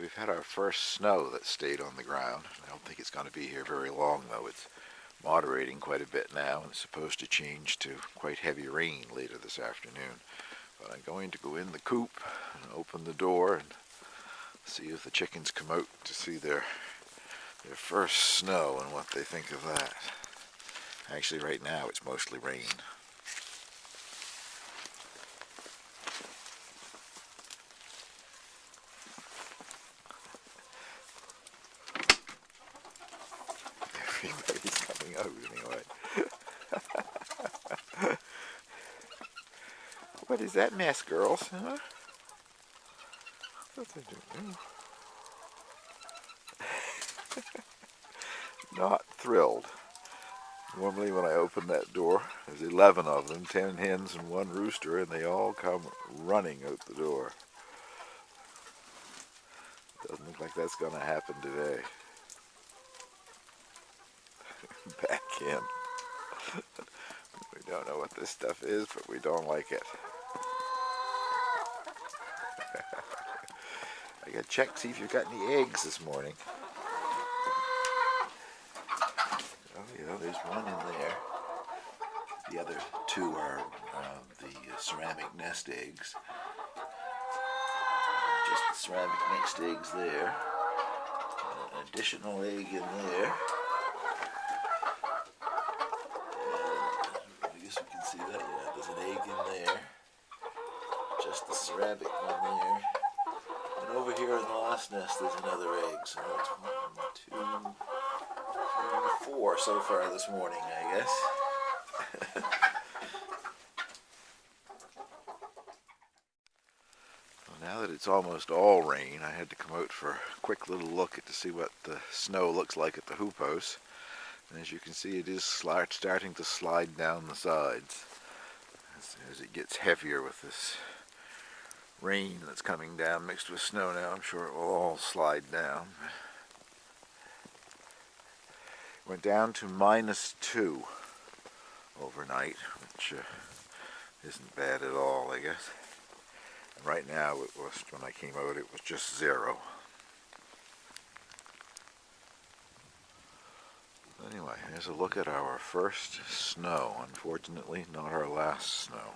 we've had our first snow that stayed on the ground. I don't think it's going to be here very long, though. It's moderating quite a bit now, and it's supposed to change to quite heavy rain later this afternoon. But I'm going to go in the coop and open the door and see if the chickens come out to see their first snow and what they think of that. Actually, right now it's mostly rain. Everybody's coming out anyway. What is that mess, girls? Huh? What's they doing? Not thrilled. Normally when I open that door, there's 11 of them, 10 hens and 1 rooster, and they all come running out the door. Doesn't look like that's going to happen today. Back in. We don't know what this stuff is, but we don't like it. I gotta check, see if you've got any eggs this morning. Oh yeah, there's one in there. The other 2 are the ceramic nest eggs. Just the ceramic nest eggs there. An additional egg in there. And I guess we can see that, yeah, there's an egg in there. Just the ceramic one there. And over here in the last nest there's another egg. So it's 1, 2, 3, 4 so far this morning, I guess. Well, now that it's almost all rain, I had to come out for a quick little look to see what the snow looks like at the hoop house. And as you can see, it is starting to slide down the sides as it gets heavier with this rain that's coming down mixed with snow now. I'm sure it will all slide down. Went down to -2 overnight, which isn't bad at all, I guess. And right now, it was, when I came out, it was just 0. Anyway, here's a look at our first snow. Unfortunately, not our last snow.